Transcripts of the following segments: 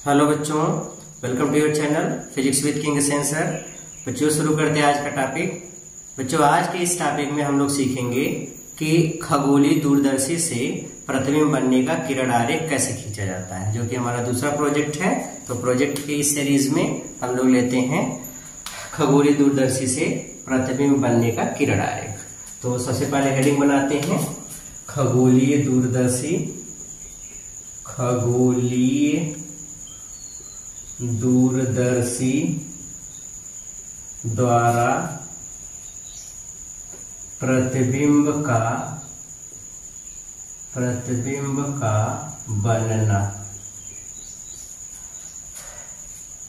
Hello बच्चों, welcome to your channel physics with king sensor. बच्चों शुरू करते हैं आज का टॉपिक। बच्चों आज के इस टॉपिक में हम लोग सीखेंगे कि खगोलीय दूरदर्शी से प्रतिबिंब बनने का किरण आरेख कैसे खींचा जाता है, जो कि हमारा दूसरा प्रोजेक्ट है। तो प्रोजेक्ट के इस सीरीज में हम लोग लेते हैं खगोलीय दूरदर्शी से प्रतिबिंब बनने का किरण आरेख। तो सबसे पहले हेडिंग बनाते हैं खगोलीय दूरदर्शी द्वारा प्रतिबिंब का बनना,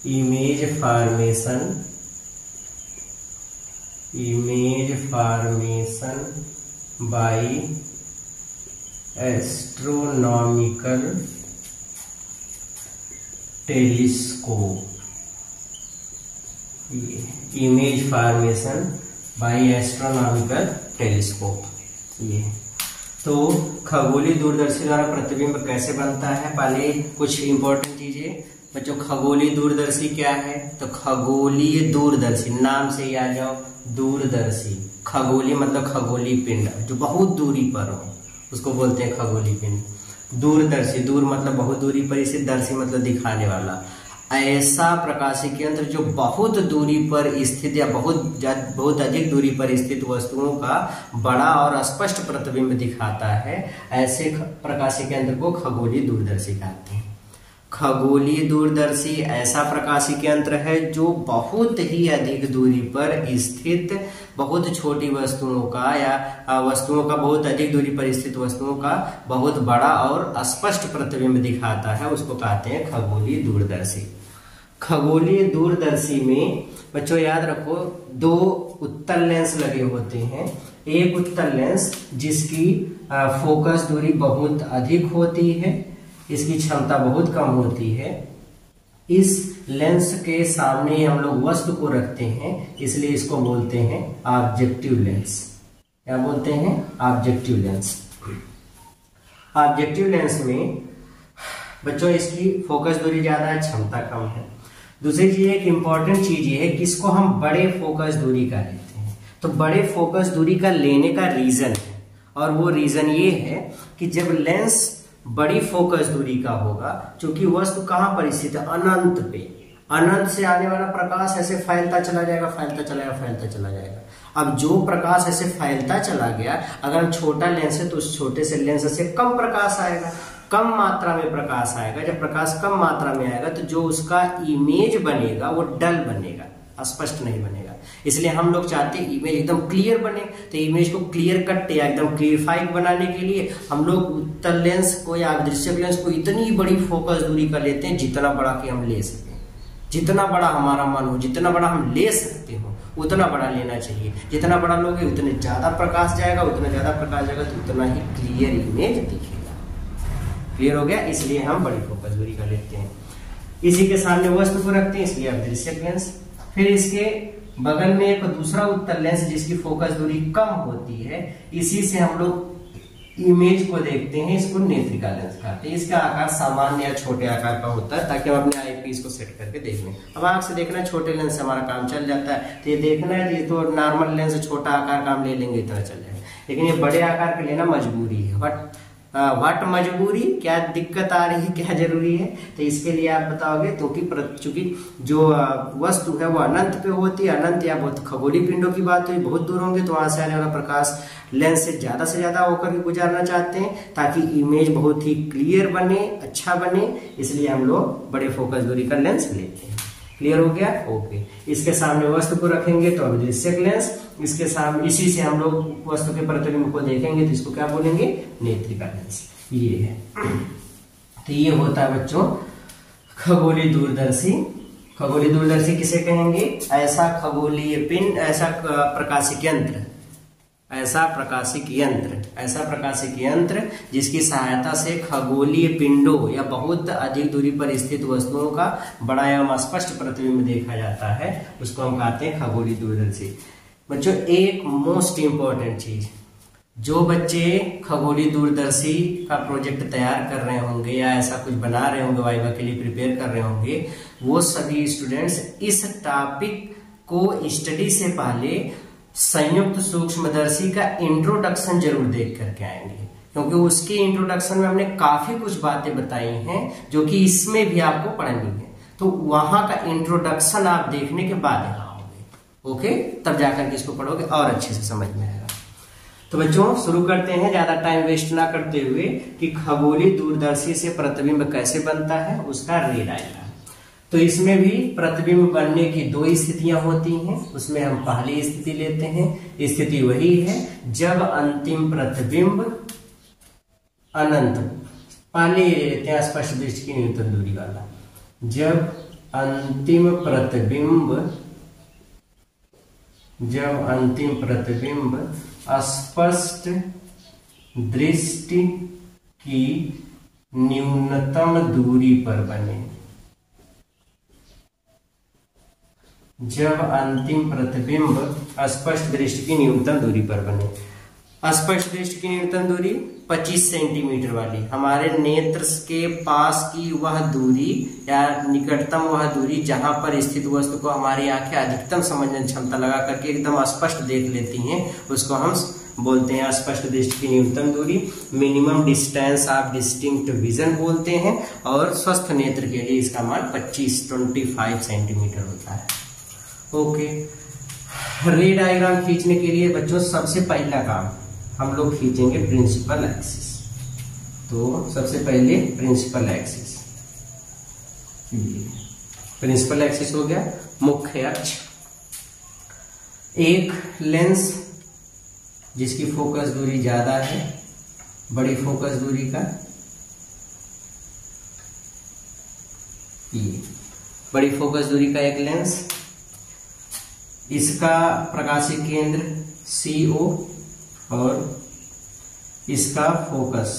image formation by astronomical telescope. Image formation by astronomical telescope. ये तो खगोलीय दूरदर्शी द्वारा प्रतिबिंब कैसे बनता है, पहले कुछ इंपॉर्टेंट चीजें। बच्चों खगोलीय दूरदर्शी क्या है? तो खगोलीय दूरदर्शी नाम से ही आ जाओ, दूरदर्शी। खगोलीय मतलब खगोलीय पिंड जो बहुत दूरी पर हो, उसको बोलते हैं खगोलीय पिंड। दूरदर्शी, दूर मतलब बहुत दूरी पर स्थित, दर्शी मतलब दिखाने वाला। ऐसा प्रकाशीय यंत्र जो बहुत दूरी पर स्थित या बहुत अधिक दूरी पर स्थित वस्तुओं का बड़ा और स्पष्ट प्रतिबिंब दिखाता है, ऐसे प्रकाशीय यंत्र को खगोलीय दूरदर्शी कहते हैं। खगोलीय दूरदर्शी ऐसा प्रकाशीय यंत्र है जो बहुत ही अधिक दूरी पर स्थित बहुत छोटी वस्तुओं का या वस्तुओं का बहुत अधिक दूरी पर स्थित वस्तुओं का बहुत बड़ा और स्पष्ट प्रतिबिंब दिखाता है, उसको कहते हैं खगोलीय दूरदर्शी। खगोलीय दूरदर्शी में बच्चों याद रखो, दो उत्तल लेंस लगे होते हैं। एक उत्तल लेंस जिसकी फोकस दूरी बहुत अधिक होती है, इसकी क्षमता बहुत कम होती है। इस लेंस के सामने हम लोग वस्तु को रखते हैं, इसलिए इसको बोलते हैं ऑब्जेक्टिव लेंस। क्या बोलते हैं? Objective lens. ऑब्जेक्टिव लेंस में बच्चों इसकी फोकस दूरी ज्यादा है, क्षमता कम है। दूसरी चीज, एक इंपॉर्टेंट चीज ये है कि इसको हम बड़े फोकस दूरी का लेते हैं। तो बड़े फोकस दूरी का लेने का रीजन है, और वो रीजन ये है कि जब लेंस बड़ी फोकस दूरी का होगा, क्योंकि वस्तु कहां पर स्थित है? अनंत पे। अनंत से आने वाला प्रकाश ऐसे फैलता चला जाएगा, फैलता चला जाएगा। अब जो प्रकाश ऐसे फैलता चला गया, अगर छोटा लेंस है तो उस छोटे से लेंस से कम प्रकाश आएगा, कम मात्रा में प्रकाश आएगा। जब प्रकाश कम मात्रा में आएगा तो जो उसका इमेज बनेगा वो डल बनेगा, स्पष्ट नहीं बनेगा। इसलिए हम लोग चाहते हैं इमेज एकदम क्लियर बने। तो इमेज को क्लियर कट या एकदम क्लियरफाइड बनाने के लिए हम लोग उत्तल लेंस को या दृश्य लेंस को इतनी बड़ी फोकस दूरी का लेते हैं जितना बड़ा कि हम ले सकें। जितना बड़ा हमारा मन हो, जितना बड़ा हम ले सकते हो, उतना बड़ा लेना चाहिए। जितना बड़ा लोगे उतने ज्यादा प्रकाश जाएगा, तो उतना ही क्लियर इमेज दिखेगा। क्लियर हो गया? इसलिए हम बड़ी फोकस दूरी का लेते हैं। इसी के सामने वस्तु को रखते हैं, इसलिए दृश्य लेंस। फिर इसके बगल में एक दूसरा उत्तल लेंस जिसकी फोकस दूरी कम होती है, इसी से हम लोग इमेज को देखते हैं, इसको नेत्रिका लेंस कहते हैं। इसका आकार सामान्य या छोटे आकार का होता है, ताकि हम अपने आई पीस को सेट करके देख लें। अब आंख से देखना, छोटे लेंस से हमारा काम चल जाता है। तो ये देखना है, ये तो नॉर्मल लेंस छोटा आकार का हम ले लेंगे, इतना चल जाएगा। लेकिन ये बड़े आकार का लेना मजबूरी है। व्हाट मजबूरी, क्या दिक्कत आ रही है, क्या जरूरी है? तो इसके लिए आप बताओगे, तो चूंकि जो वस्तु है वो अनंत पे होती है, अनंत या बहुत खगोलीय पिंडों की बात हुई, बहुत दूर होंगे, तो वहां से आने वाला प्रकाश लेंस से ज्यादा होकर के गुजारना चाहते हैं, ताकि इमेज बहुत ही क्लियर बने, अच्छा बने। इसलिए हम लोग बड़े फोकस दूरी का लेंस लेते हैं। क्लियर हो गया? ओके। इसके सामने वस्तु को रखेंगे तो दृश्य लेंस, इसके सामने इसी से हम लोग वस्तु के प्रतिबिंब को देखेंगे, तो इसको क्या बोलेंगे? नेत्रिका लेंस। ये है। तो ये होता है बच्चों खगोलीय दूरदर्शी। खगोलीय दूरदर्शी किसे कहेंगे? ऐसा खगोलीय पिंड, ऐसा प्रकाशिक यंत्र जिसकी सहायता से खगोलीय पिंडों या बहुत अधिक दूरी पर स्थित वस्तुओं का बड़ा एवं स्पष्ट प्रतिबिंब देखा जाता है, उसको हम कहते हैं खगोलीय दूरदर्शी। बच्चों एक मोस्ट इंपॉर्टेंट चीज, जो बच्चे खगोलीय दूरदर्शी का प्रोजेक्ट तैयार कर रहे होंगे या ऐसा कुछ बना रहे होंगे, वाइवा के लिए प्रिपेयर कर रहे होंगे, वो सभी स्टूडेंट्स इस टॉपिक को स्टडी से पहले संयुक्त सूक्ष्मदर्शी का इंट्रोडक्शन जरूर देख करके आएंगे, क्योंकि उसके इंट्रोडक्शन में हमने काफी कुछ बातें बताई हैं जो कि इसमें भी आपको पढ़नी है। तो वहां का इंट्रोडक्शन आप देखने के बाद यहाँ आओगे, ओके, तब जाकर के इसको पढ़ोगे और अच्छे से समझ में आएगा। तो बच्चों शुरू करते हैं, ज्यादा टाइम वेस्ट ना करते हुए, कि खगोलीय दूरदर्शी से प्रतिबिंब कैसे बनता है, उसका रे डायग्राम। तो इसमें भी प्रतिबिंब बनने की दो स्थितियां होती हैं। उसमें हम पहली स्थिति लेते हैं। स्थिति वही है जब अंतिम प्रतिबिंब अनंत, पहले लेते हैं स्पष्ट दृष्टि की न्यूनतम दूरी वाला। जब अंतिम प्रतिबिंब स्पष्ट दृष्टि की न्यूनतम दूरी पर बने, जब अंतिम प्रतिबिंब स्पष्ट दृष्टि की न्यूनतम दूरी पर बने। स्पष्ट दृष्टि की न्यूनतम दूरी 25 सेंटीमीटर वाली, हमारे नेत्र के पास की वह दूरी या निकटतम वह दूरी जहां पर स्थित वस्तु को हमारी आंखें अधिकतम समझने क्षमता लगा करके एकदम स्पष्ट देख लेती हैं, उसको हम बोलते हैं स्पष्ट दृष्टि की न्यूनतम दूरी। Minimum distance of distinct vision बोलते हैं, और स्वस्थ नेत्र के लिए इसका मान 25 सेंटीमीटर होता है। ओके, रे डायग्राम खींचने के लिए बच्चों सबसे पहला काम हम लोग खींचेंगे प्रिंसिपल एक्सिस। तो सबसे पहले प्रिंसिपल एक्सिस, प्रिंसिपल एक्सिस हो गया मुख्य अक्ष। एक लेंस जिसकी फोकस दूरी ज्यादा है, बड़ी फोकस दूरी का, ये बड़ी फोकस दूरी का एक लेंस, इसका प्रकाशीय केंद्र CO और इसका फोकस,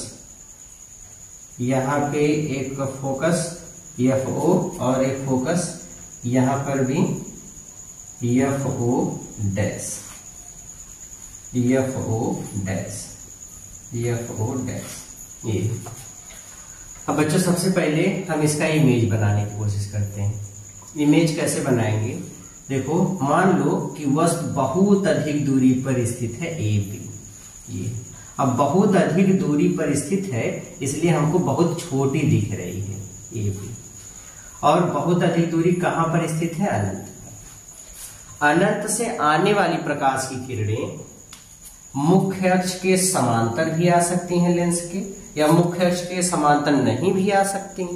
यहाँ पे एक फोकस FO और एक फोकस यहाँ पर भी FO डैश, ये। अब बच्चों सबसे पहले हम इसका इमेज बनाने की कोशिश करते हैं। इमेज कैसे बनाएंगे? देखो, मान लो कि वस्तु बहुत अधिक दूरी पर स्थित है AB, ये अब बहुत अधिक दूरी पर स्थित है, इसलिए हमको बहुत छोटी दिख रही है AB। और बहुत अधिक दूरी कहां पर स्थित है? अनंत। अनंत से आने वाली प्रकाश की किरणें मुख्य अक्ष के समांतर भी आ सकती हैं लेंस के, या मुख्य अक्ष के समांतर नहीं भी आ सकती।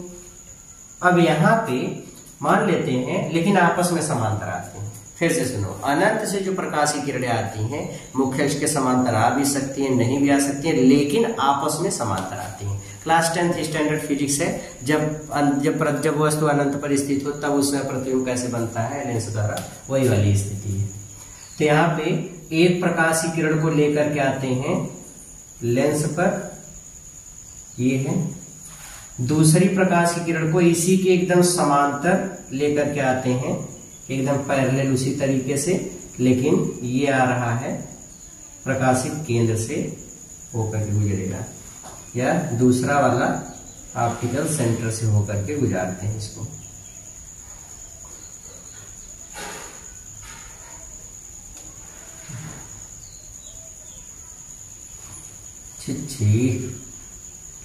अब यहाँ पे मान लेते हैं, लेकिन आपस में समांतर आते हैं। फिर से सुनो, अनंत से जो प्रकाश की किरणें आती हैं मुख्य अक्ष के समांतर आ भी सकती हैं, नहीं भी आ सकती हैं, लेकिन आपस में समांतर आती हैं। क्लास 10th स्टैंडर्ड फिजिक्स है, जब वस्तु अनंत पर स्थित हो तब उसमें प्रतिबिंब कैसे बनता है लेंस द्वारा, वही वाली स्थिति है। तो यहाँ पे एक प्रकाश की किरण को लेकर के आते हैं लेंस पर, ये है। दूसरी प्रकाश की किरण को इसी के एकदम समांतर लेकर के आते हैं, एकदम पैरेलल उसी तरीके से, लेकिन ये आ रहा है प्रकाशिक केंद्र से होकर के गुजरेगा, या दूसरा वाला ऑप्टिकल सेंटर से होकर के गुजारते हैं इसको।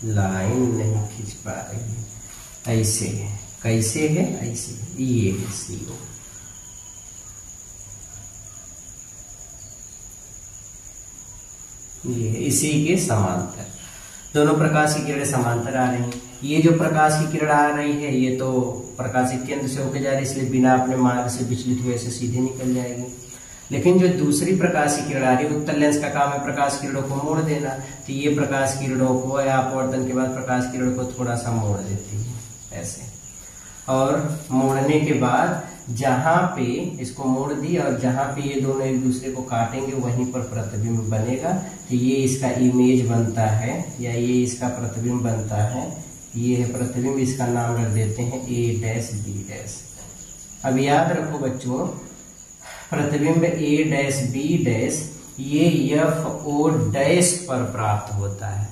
लाइन नहीं खींच पा रही है, ऐसे है, कैसे है? ऐसे, ये है CO। ये इसी के समांतर दोनों प्रकाश की किरणें समांतर आ रही हैं। ये जो प्रकाश की किरण आ रही है ये तो प्रकाशिक केंद्र से होकर जा रही है, इसलिए बिना अपने मार्ग से विचलित हुए से सीधे निकल जाएगी। लेकिन जो दूसरी प्रकाश की किरण आ रही है, उत्तल लेंस का काम है प्रकाश किरणों को मोड़ देना, तो ये प्रकाश किरणों को या अपवर्तन के बाद प्रकाश किरण को थोड़ा सा मोड़ देती है ऐसे, और मोड़ने के बाद जहां पे इसको मोड़ दी और जहां पे ये दोनों एक दूसरे को काटेंगे वहीं पर प्रतिबिंब बनेगा। तो ये इसका इमेज बनता है या ये इसका प्रतिबिंब बनता है, ये है प्रतिबिंब, इसका नाम रख देते हैं A', B'। अब याद रखो बच्चों, प्रतिबिंब A', B', ये FO डैश पर प्राप्त होता है।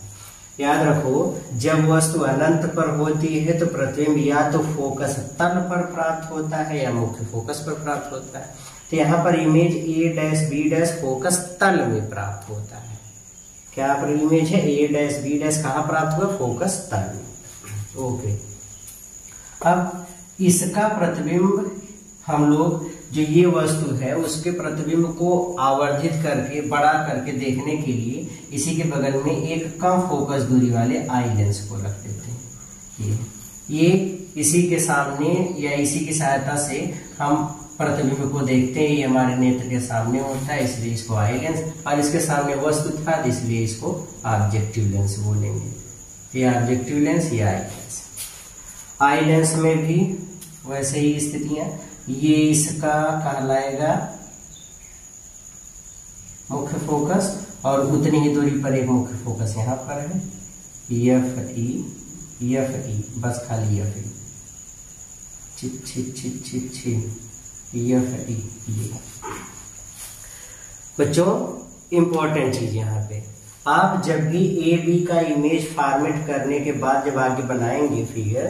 याद रखो, जब वस्तु अनंत पर होती है तो प्रतिबिंब या तो फोकस तल पर प्राप्त होता है या मुख्य फोकस पर प्राप्त होता है। तो यहाँ पर image A dash B dash focus तल में प्राप्त होता है। क्या पर इमेज है A डैश B डैश कहाँ प्राप्त हुआ? फोकस तल में। ओके, अब इसका प्रतिबिंब हम लोग जो ये वस्तु है उसके प्रतिबिंब को आवर्धित करके बड़ा करके देखने के लिए इसी के बगल में एक कम फोकस दूरी वाले आई लेंस को रख देते हैं। ये इसी के सामने या इसी की सहायता से हम प्रतिबिंब को देखते हैं। ये हमारे नेत्र के सामने होता है, इसलिए इसको आई लेंस, और इसके सामने वस्तु था इसलिए इसको ऑब्जेक्टिव लेंस बोलेंगे। ये ऑब्जेक्टिव लेंस या आई लेंस। आई लेंस में भी वैसे ही स्थितियां, ये इसका कहलाएगा मुख्य फोकस और उतनी ही दूरी पर एक मुख्य फोकस यहाँ पर है FE, बस खाली FE, FE। बच्चों इंपॉर्टेंट चीज यहाँ पे, आप जब भी AB का इमेज फॉर्मेट करने के बाद जब आगे बनाएंगे फिगर,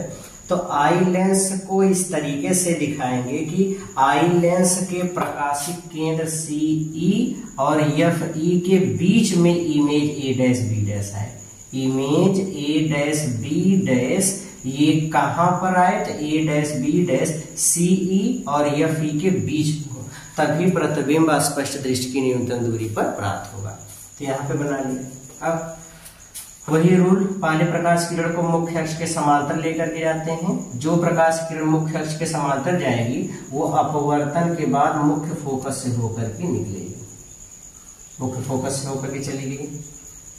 तो आई लेंस को इस तरीके से दिखाएंगे कि आई लेंस के प्रकाशिक केंद्र CE और FE के बीच में image A dash B dash है। Image A dash B dash ये कहां पर आए? तो A dash B dash CE और FE के बीच हो, तभी प्रतिबिंब स्पष्ट दृष्टि की न्यूनतम दूरी पर प्राप्त होगा। तो यहाँ पे बना लिया। अब वही रूल, पहले प्रकाश किरण को मुख्य अक्ष के समांतर लेकर के जाते हैं। जो प्रकाश किरण मुख्य अक्ष के समांतर जाएगी वो अपवर्तन के बाद मुख्य फोकस से होकर के निकलेगी, मुख्य फोकस से होकर के चली गई।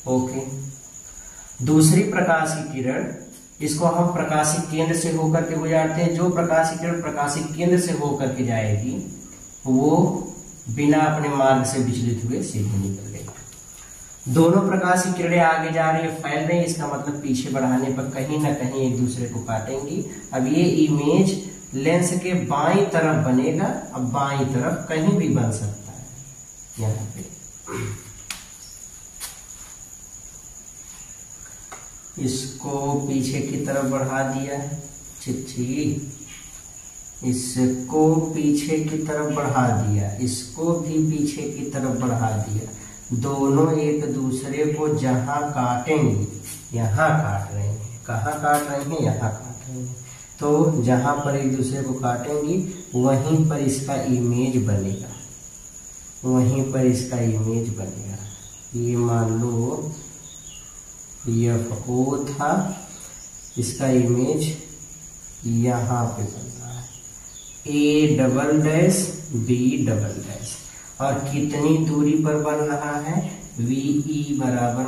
ओके, दूसरी प्रकाशिक किरण, इसको हम प्रकाशिक केंद्र से होकर के गुजारते हैं। जो प्रकाशिक किरण प्रकाशिक केंद्र से होकर के जाएगी वो बिना अपने मार्ग से विचलित हुए सीधे निकल गई। दोनों प्रकाशिक किरणें आगे जा रही है, फैल रही है, इसका मतलब पीछे बढ़ाने पर कहीं ना कहीं एक दूसरे को काटेंगी। अब ये इमेज लेंस के बाईं तरफ बनेगा, अब बाईं तरफ कहीं भी बन सकता है। यहाँ पे इसको पीछे की तरफ बढ़ा दिया है, इसको पीछे की तरफ बढ़ा दिया, इसको भी पीछे की तरफ बढ़ा दिया। दोनों एक दूसरे को जहां काटेंगे, यहाँ काट रहे हैं, कहाँ काट रहे हैं? यहाँ काट रहे हैं। तो जहां पर एक दूसरे को काटेंगी वहीं पर इसका इमेज बनेगा, वहीं पर इसका इमेज बनेगा। ये मान लो FO था, इसका इमेज यहाँ पे बन रहा है A double dash B double dash, और कितनी दूरी पर बन रहा है? VE बराबर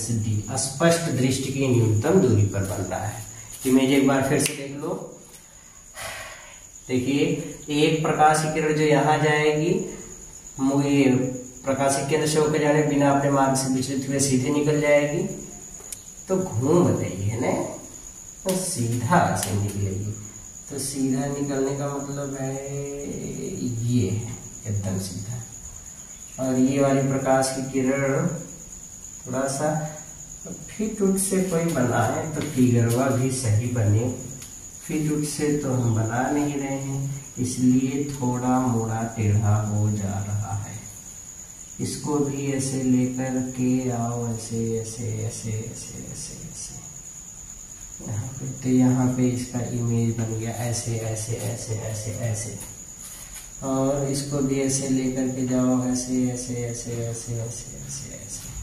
-D, स्पष्ट दृष्टि की न्यूनतम दूरी पर बन रहा है। इमेज एक बार फिर से देख लो। देखिए, एक प्रकाशिक किरण जो यहाँ जाएगी, ये प्रकाशिक केंद्र से होकर जाने बिना अपने मार्ग से विचलित हुए सीधे निकल जाएगी, तो घूम रही है ना, तो सीधा से निकलेगी। तो सीधा निकलने का मतलब है ये है एकदम सीधा। और ये वाली प्रकाश की किरण थोड़ा सा फिट उट से कोई बनाए तो फिगरवा भी सही बने। फिट उट से तो हम बना नहीं रहे हैं, इसलिए थोड़ा मोड़ा टेढ़ा हो जा रहा है। इसको भी ऐसे लेकर के आओ, ऐसे ऐसे ऐसे ऐसे ऐसे ऐसे यहाँ पे। तो यहाँ पे इसका इमेज बन गया ऐसे ऐसे ऐसे ऐसे ऐसे, और इसको भी ऐसे लेकर के जाओ, ऐसे ऐसे ऐसे ऐसे ऐसे ऐसे ऐसे।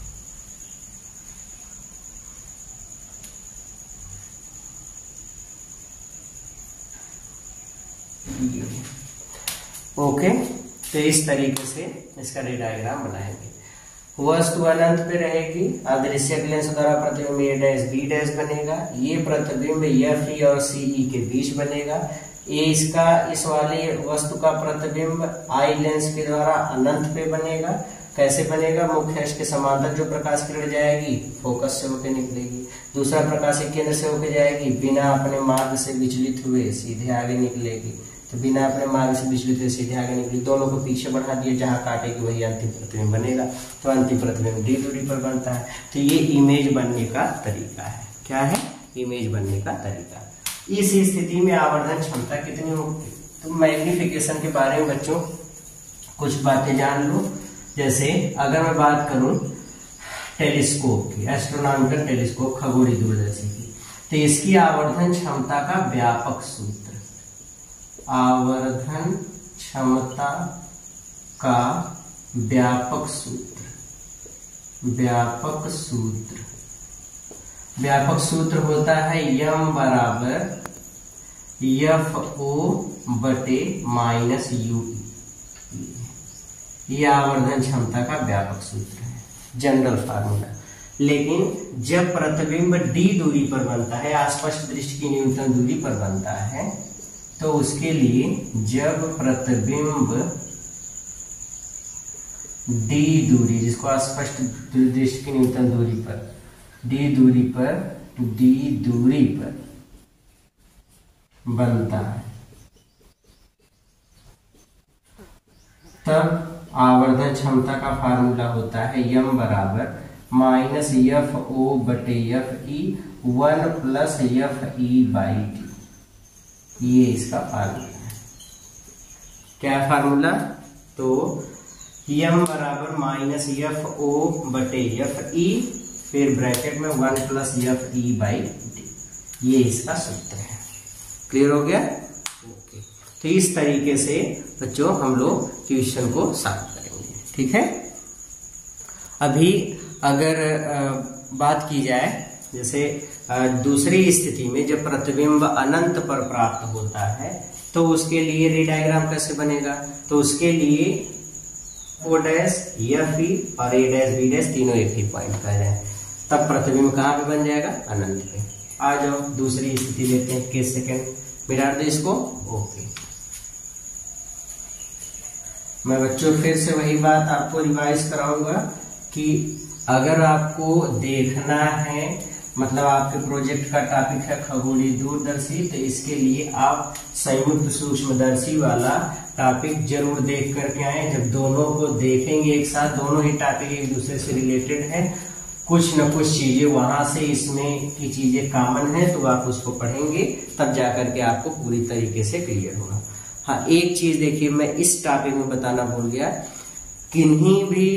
ओके, तो इस तरीके से इसका रे डायग्राम बनाएंगे। वस्तु अनंत पे रहेगी, अदृश्य लेंस द्वारा प्रतिबिंब A डैश B डैश बनेगा। ये प्रतिबिंब FE और CE के बीच बनेगा। ये इसका इस वाले वस्तु का प्रतिबिंब आई लेंस के द्वारा अनंत पे बनेगा। कैसे बनेगा? मुख्य अक्ष के समांतर जो प्रकाश किरण जाएगी फोकस से होकर निकलेगी, दूसरा प्रकाशिक केंद्र से होकर जाएगी, बिना अपने मार्ग से विचलित हुए सीधे आगे निकलेगी। तो बिना अपने मार्ग से विचलित हुए सीधे आगे निकली, दोनों को पीछे बढ़ा दिया, जहां काटेगी वही अंतिम प्रतिबिंब बनेगा, तो अंतिम प्रतिबिंब d दूरी पर बनता है। तो ये इमेज बनने का तरीका है। क्या है? इमेज बनने का तरीका। इस स्थिति में आवर्धन क्षमता कितनी होगी? तो मैग्निफिकेशन के बारे में बच्चों कुछ बातें जान लो। जैसे अगर मैं बात करूं टेलीस्कोप की, एस्ट्रोनॉमिकल टेलीस्कोप, खगोलीय दूरदर्शी की, तो इसकी आवर्धन क्षमता का व्यापक सूत्र, आवर्धन क्षमता का व्यापक सूत्र होता है यम बराबर FO बटे माइनस UE। यह आवर्धन क्षमता का व्यापक सूत्र है, जनरल फार्मूला। लेकिन जब प्रतिबिंब d दूरी पर बनता है, आसपास दृष्टि की न्यूनतम दूरी पर बनता है, तो उसके लिए जब प्रतिबिंब d दूरी, जिसको अस्पष्ट दृष्टि की न्यूनतम दूरी पर, d दूरी पर बनता है, तब आवर्धन क्षमता का फार्मूला होता है यम बराबर माइनस FO बटे FE 1 plus FE by D। ये इसका फार्मूला है। क्या फार्मूला? तो यम बराबर माइनस FO बटे FE, फिर ब्रैकेट में 1 प्लस FE बाई D। ये इसका सूत्र है। क्लियर हो गया? ओके। तो इस तरीके से बच्चों हम लोग क्वेश्चन को सॉल्व करेंगे। ठीक है। अभी अगर बात की जाए, जैसे दूसरी स्थिति में जब प्रतिबिंब अनंत पर प्राप्त होता है, तो उसके लिए रे डायग्राम कैसे बनेगा? तो उसके लिए O डैश FE और A डैश B डैश तीनों एक ही पॉइंट पर है, तब प्रतिबिंब कहाँ पे बन जाएगा? अनंत पे। आ जाओ दूसरी स्थिति लेते हैं, केस सेकेंड, मिटा दो इसको। ओके, मैं बच्चों फिर से वही बात आपको रिवाइज कराऊंगा कि अगर आपको देखना है, मतलब आपके प्रोजेक्ट का टॉपिक है खगोलीय दूरदर्शी, तो इसके लिए आप संयुक्त सूक्ष्मदर्शी वाला टॉपिक जरूर देख करके आए। जब दोनों को देखेंगे एक साथ, दोनों ही टॉपिक एक दूसरे से रिलेटेड है, कुछ न कुछ चीजें वहां से इसमें की चीजें कॉमन है, तो आप उसको पढ़ेंगे, तब जाकर के आपको पूरी तरीके से क्लियर होगा। हाँ, एक चीज देखिए, मैं इस टॉपिक में बताना भूल गया, किन्हीं भी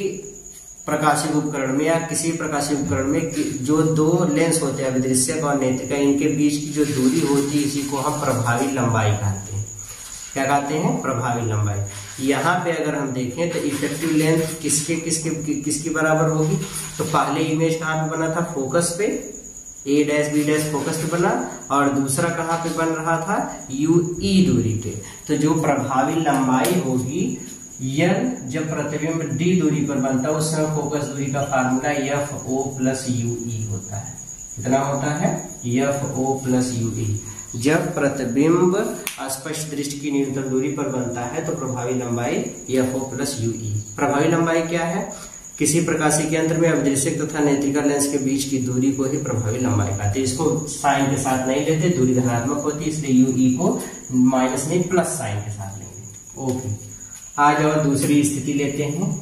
प्रकाशिक उपकरण में या किसी प्रकाशिक उपकरण में जो दो लेंस होते हैं, अभिदृश्यक और नेत्रिका, इनके बीच की जो दूरी होती है, इसी को हम प्रभावी लंबाई कहते हैं। क्या कहते हैं? प्रभावी लंबाई। यहाँ पे अगर हम देखें तो इफेक्टिव लेंथ किसकी बराबर होगी? तो पहले इमेज कहाँ पे बना था? फोकस पे, A dash B dash focus पे बना, और दूसरा कहाँ पे बन रहा था? UE दूरी पे। तो जो प्रभावी लंबाई होगी यन, जब प्रतिबिंब D दूरी पर बनता है, उस समय फोकस दूरी का फार्मूला FO प्लस UE होता है। कितना होता है? FO plus UE। जब प्रतिबिंब स्पष्ट दृष्टि की न्यूनतम दूरी पर बनता है, तो प्रभावी लंबाई FO प्लस UE। प्रभावी लंबाई क्या है? किसी प्रकाशिक यंत्र में अभिदृश्यक तथा नेत्रिका लेंस के बीच की दूरी को ही प्रभावी लंबाई कहते हैं। इसको साइन के साथ नहीं लेते, दूरी धनात्मक होती है, इसलिए UE को माइनस नहीं प्लस साइन के साथ लेंगे। ओके, आ जाओ दूसरी स्थिति लेते हैं,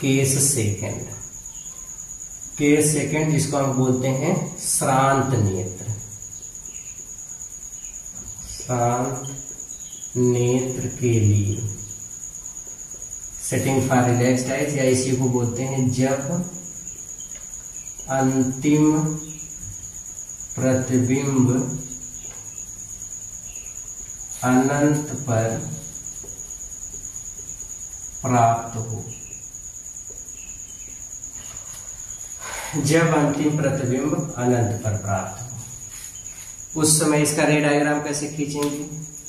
केस सेकंड। केस सेकंड जिसको हम बोलते हैं श्रांत नेत्र। श्रांत नेत्र के लिए सेटिंग फॉर रिलैक्स्ड आइज, या इसी को बोलते हैं जब अंतिम प्रतिबिंब अनंत पर प्राप्त हो। जब अंतिम प्रतिबिंब अनंत पर प्राप्त हो, उस समय इसका रे डायग्राम कैसे खींचेंगे?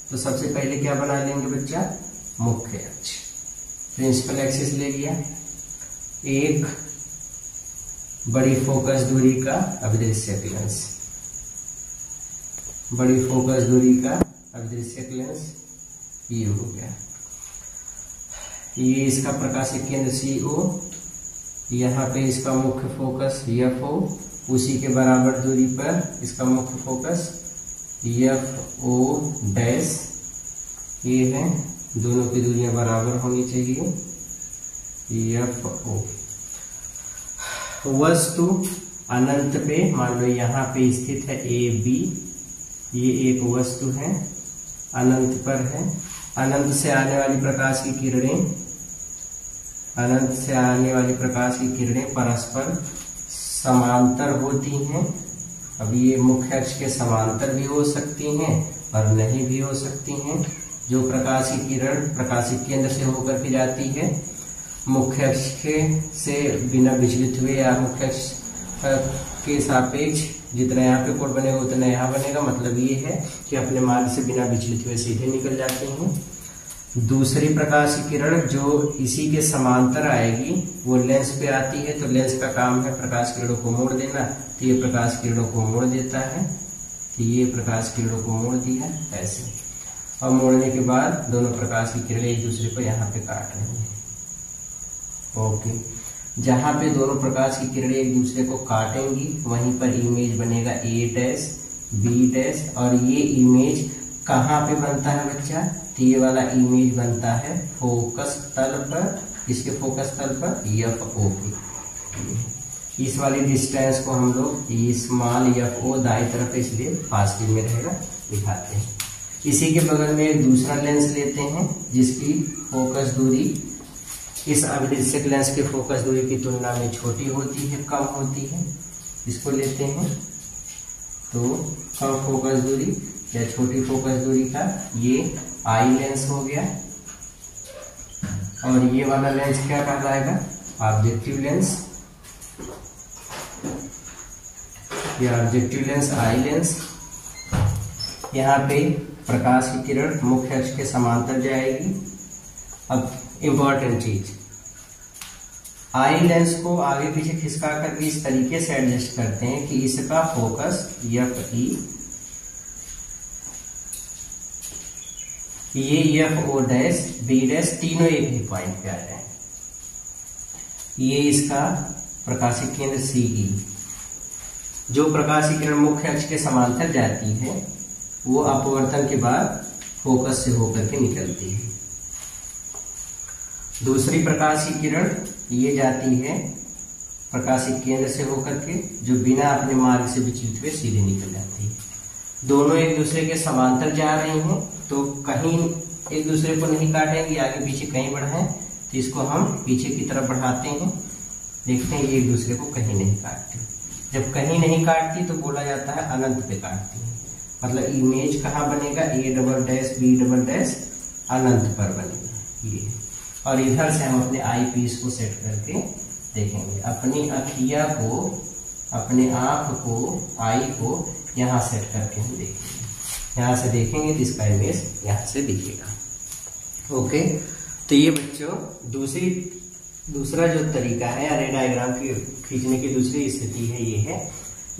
तो सबसे पहले क्या बना लेंगे बच्चा? मुख्य अक्ष, प्रिंसिपल एक्सिस ले लिया, एक बड़ी फोकस दूरी का अभिदृश्यक लेंस, बड़ी फोकस दूरी का अभिदृश्यक लेंस, ये हो गया। ये इसका प्रकाशिक केंद्र CO, यहाँ पे इसका मुख्य फोकस FO, उसी के बराबर दूरी पर इसका मुख्य फोकस एफ ओ डैश, ये है, दोनों की दूरियां बराबर होनी चाहिए, एफ ओ। वस्तु अनंत पे, मान लो यहाँ पे स्थित है ए बी, ये एक वस्तु है, अनंत पर है। अनंत से आने वाली प्रकाश की किरणें, अनंत से आने वाली प्रकाश की किरणें परस्पर समांतर होती हैं। अब ये मुख्य अक्ष के समांतर भी हो सकती हैं और नहीं भी हो सकती हैं। जो प्रकाश की किरण प्रकाशिक केंद्र से होकर के जाती है, मुख्य अक्ष के से बिना विचलित हुए या मुख्य अक्ष के सापेक्ष जितना यहाँ पे कोण बनेगा उतना यहाँ बनेगा। मतलब ये है कि अपने मार्ग से बिना विचलित हुए सीधे निकल जाते हैं। दूसरी प्रकाश की किरण जो इसी के समांतर आएगी वो लेंस पे आती है, तो लेंस का काम है प्रकाश किरणों को मोड़ देना, तो ये प्रकाश किरणों को मोड़ देता है, तो ये प्रकाश किरणों को मोड़ दिया ऐसे। और मोड़ने के बाद दोनों प्रकाश की किरणें एक दूसरे को यहाँ पे काट रही हैं। ओके, जहां पे दोनों प्रकाश की किरणें एक दूसरे को काटेंगी वहीं पर इमेज बनेगा ए डैश बी डैश। और ये इमेज कहाँ पे बनता है बच्चा? तो ये वाला इमेज बनता है फोकस तल पर, इसके फोकस तल पर एफ ओ की। इस वाली डिस्टेंस को हम लोग स्मॉल एफ ओ दाई तरफ इसलिए पॉजिटिव में रहेगा दिखाते हैं। इसी के बगल में एक दूसरा लेंस लेते हैं जिसकी फोकस दूरी इस अभिदृश्यक लेंस के फोकस दूरी की तुलना में छोटी होती है, कम होती है। इसको लेते हैं तो कम फोकस दूरी या छोटी फोकस दूरी का ये आई लेंस हो गया, और ये वाला लेंस क्या कहलाएगा? Objective lens. ये ऑब्जेक्टिव लेंस आई लेंस। यहाँ पे प्रकाश की किरण मुख्य अक्ष के समांतर जाएगी। अब इंपॉर्टेंट चीज, आई लेंस को आगे पीछे खिसका करके इस तरीके से एडजस्ट करते हैं कि इसका फोकस एफ ई, ये F O dash B dash तीनों एक ही पॉइंट पे आ जाए। ये इसका प्रकाशिक केंद्र सी ई। जो प्रकाशिक किरण मुख्य अक्ष के समांतर जाती है वो अपवर्तन के बाद फोकस से होकर के निकलती है। दूसरी प्रकाश की किरण ये जाती है प्रकाशिक केंद्र से होकर के, जो बिना अपने मार्ग से विचलित हुए सीधे निकल जाती है। दोनों एक दूसरे के समांतर जा रही हैं तो कहीं एक दूसरे को नहीं काटेंगे, आगे पीछे कहीं बढ़ाएं तो इसको हम पीछे की तरफ बढ़ाते हैं, देखते हैं ये एक दूसरे को कहीं नहीं काटती। जब कहीं नहीं काटती तो बोला जाता है अनंत पे काटती है। मतलब इमेज कहाँ बनेगा? A double dash B double dash अनंत पर बनेगा ये। और इधर से हम अपने आई पीस को सेट करके देखेंगे। अपनी अखिया को, अपने आंख को, आई को यहाँ सेट करके हम देखेंगे। यहाँ से देखेंगे तो इसका इमेज यहाँ से दिखेगा। ओके, तो ये बच्चों दूसरा जो तरीका है रे डायग्राम की खींचने की दूसरी स्थिति है, ये है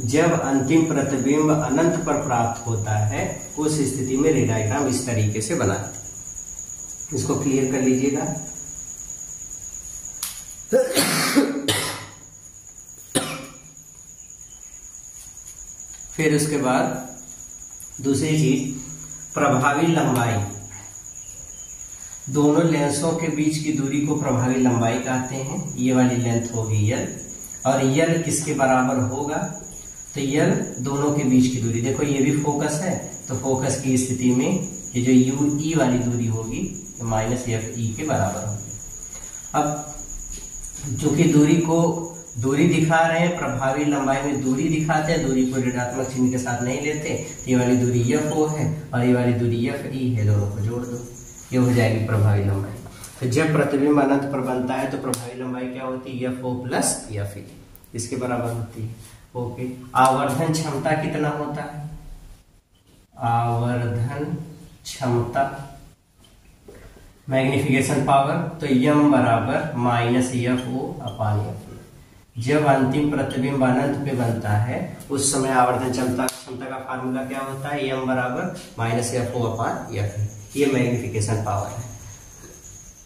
जब अंतिम प्रतिबिंब अनंत पर प्राप्त होता है उस स्थिति में रे डायग्राम इस तरीके से बनाते हैं। इसको क्लियर कर लीजिएगा। फिर उसके बाद दूसरी चीज, प्रभावी लंबाई। दोनों लेंसों के बीच की दूरी को प्रभावी लंबाई कहते हैं। ये वाली लेंथ होगी यल, और यल किसके बराबर होगा? तो यल दोनों के बीच की दूरी। देखो ये भी फोकस है, तो फोकस की स्थिति में ये जो यू ई वाली दूरी होगी तो माइनस एफ ई के बराबर होगी। अब चूंकि दूरी दिखा रहे हैं, प्रभावी लंबाई में दूरी दिखाते हैं, दूरी को ऋणात्मक चिन्ह के साथ नहीं लेते। तो ये वाली दूरी एफ ओ है और ये वाली दूरी एफ ई है, दोनों को जोड़ दो, ये हो जाएगी प्रभावी लंबाई। तो जब प्रतिबिंब अनंत पर बनता है तो प्रभावी लंबाई क्या होती है? F O plus F E, इसके बराबर होती है। ओके, आवर्धन क्षमता कितना होता है? आवर्धन क्षमता, मैग्निफिकेशन पावर, तो यम बराबर minus F O upon F. जब अंतिम प्रतिबिंब अनंत पे बनता है उस समय आवर्धन क्षमता का फार्मूला क्या होता है? यम बराबर minus F O upon F. ये मैग्निफिकेशन पावर है।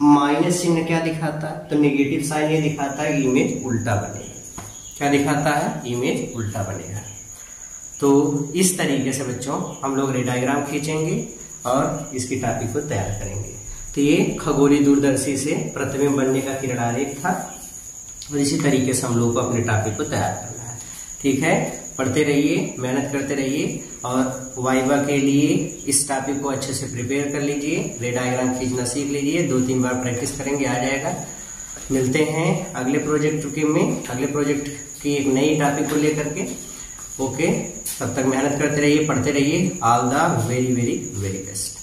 माइनस चिन्ह क्या दिखाता है? तो नेगेटिव साइन ये दिखाता है इमेज उल्टा बनेगा। क्या दिखाता है? इमेज उल्टा बनेगा। तो इस तरीके से बच्चों हम लोग रे डायग्राम खींचेंगे और इसकी टॉपिक को तैयार करेंगे। तो ये खगोलीय दूरदर्शी से प्रतिबिंब बनने का किरण आरेख था और इसी तरीके से हम लोग को अपने टॉपिक को तैयार करना है। ठीक है, पढ़ते रहिए, मेहनत करते रहिए और वाइवा के लिए इस टॉपिक को अच्छे से प्रिपेयर कर लीजिए, रे डायग्राम खींचना सीख लीजिए, 2-3 बार प्रैक्टिस करेंगे आ जाएगा। मिलते हैं अगले प्रोजेक्ट में, अगले प्रोजेक्ट की एक नई टॉपिक को लेकर के। ओके, तब तक मेहनत करते रहिए, पढ़ते रहिए। All the very very very best.